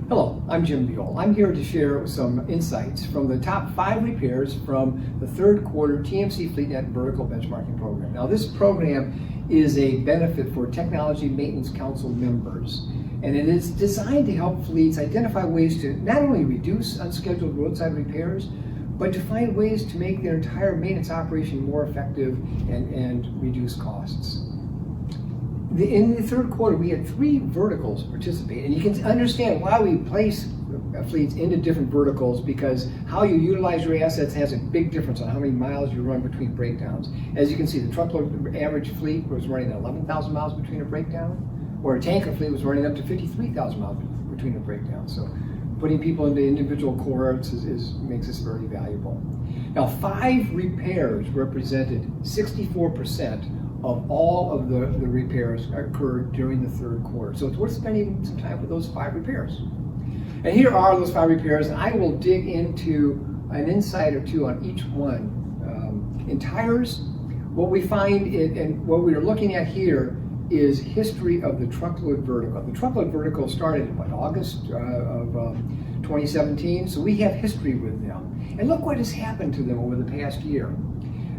Hello, I'm Jim Buell. I'm here to share some insights from the top 5 repairs from the third quarter TMC FleetNet vertical benchmarking program. Now, this program is a benefit for Technology Maintenance Council members, and it is designed to help fleets identify ways to not only reduce unscheduled roadside repairs, but to find ways to make their entire maintenance operation more effective and reduce costs. In the third quarter, we had 3 verticals participate, and you can understand why we place fleets into different verticals, because how you utilize your assets has a big difference on how many miles you run between breakdowns. As you can see, the truckload average fleet was running 11,000 miles between a breakdown, or a tanker fleet was running up to 53,000 miles between a breakdown. So putting people into individual cohorts makes this very valuable. Now, 5 repairs represented 64% of all of the repairs occurred during the third quarter. So it's worth spending some time with those 5 repairs. And here are those 5 repairs, and I will dig into an insight or two on each one. In tires, what we find and what we are looking at here is history of the truckload vertical. The truckload vertical started in August of 2017, so we have history with them. And look what has happened to them over the past year.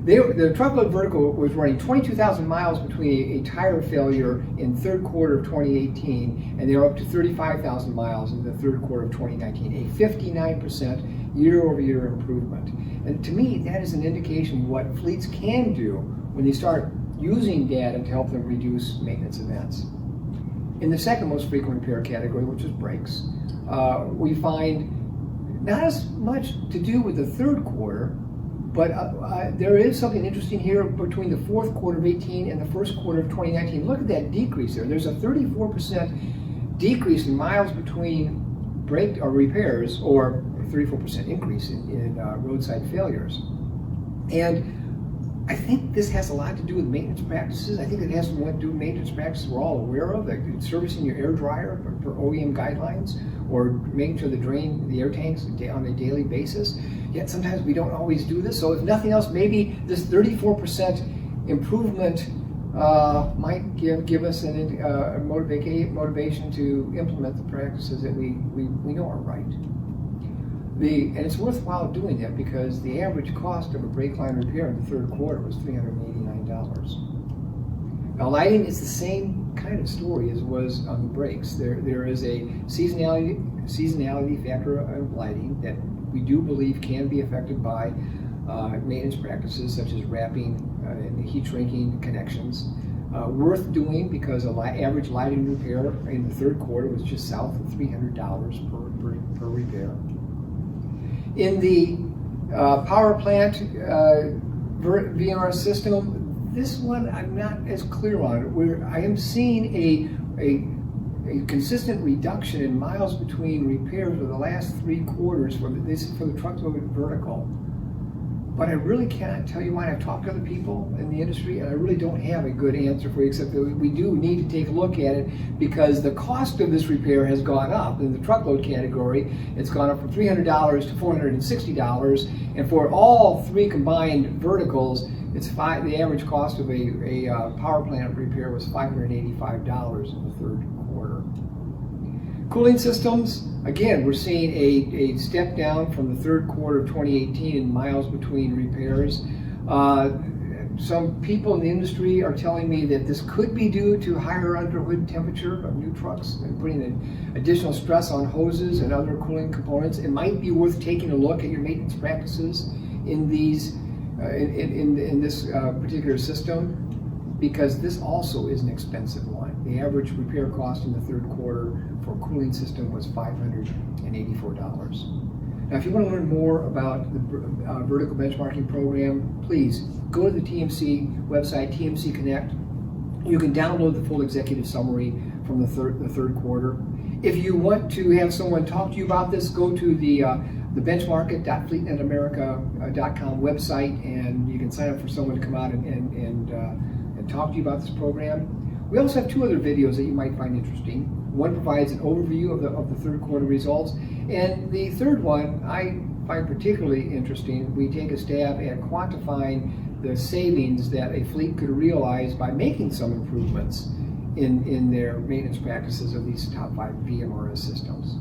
The truckload vertical was running 22,000 miles between a tire failure in third quarter of 2018, and they're up to 35,000 miles in the third quarter of 2019, a 59% year-over-year improvement. And to me, that is an indication of what fleets can do when they start using data to help them reduce maintenance events. In the second most frequent repair category, which is brakes, we find not as much to do with the third quarter, but there is something interesting here between the fourth quarter of 18 and the first quarter of 2019. Look at that decrease there. There's a 34% decrease in miles between repairs, or a 34% increase in roadside failures. And I think this has a lot to do with maintenance practices. I think it has to do with maintenance practices we're all aware of, like servicing your air dryer per OEM guidelines, or making sure the air tanks on a daily basis. Yet sometimes we don't always do this. So if nothing else, maybe this 34% improvement might give us a motivation to implement the practices that we know are right. And it's worthwhile doing that because the average cost of a brake line repair in the third quarter was $389. Now, lighting is the same kind of story as it was on the brakes. There is a seasonality factor of lighting that we do believe can be affected by maintenance practices such as wrapping and heat shrinking connections. Worth doing because an average lighting repair in the third quarter was just south of $300 per repair. In the power plant VNR system, this one I'm not as clear on. I am seeing a consistent reduction in miles between repairs for the last 3 quarters for the truckload vertical. But I really cannot tell you why. I've talked to other people in the industry, and I really don't have a good answer for you, except that we do need to take a look at it because the cost of this repair has gone up. In the truckload category, it's gone up from $300 to $460, and for all 3 combined verticals, the average cost of a power plant repair was $585 in the third quarter. Cooling systems, again, we're seeing a step down from the third quarter of 2018 in miles between repairs. Some people in the industry are telling me that this could be due to higher underhood temperature of new trucks and putting an additional stress on hoses and other cooling components. It might be worth taking a look at your maintenance practices in this particular system, because this also is an expensive one. The average repair cost in the third quarter for a cooling system was $584. Now, if you want to learn more about the vertical benchmarking program, please go to the TMC website, TMC Connect. You can download the full executive summary from the third quarter. If you want to have someone talk to you about this, go to the benchmarkit.fleetnetamerica.com website, and you can sign up for someone to come out and talk to you about this program. We also have 2 other videos that you might find interesting. One provides an overview of the third quarter results, and the third one I find particularly interesting. We take a stab at quantifying the savings that a fleet could realize by making some improvements in their maintenance practices of these top 5 VMRS systems.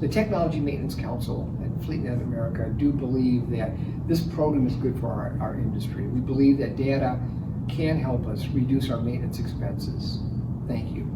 the Technology Maintenance Council and FleetNet America do believe that this program is good for our industry. We believe that data can help us reduce our maintenance expenses. Thank you.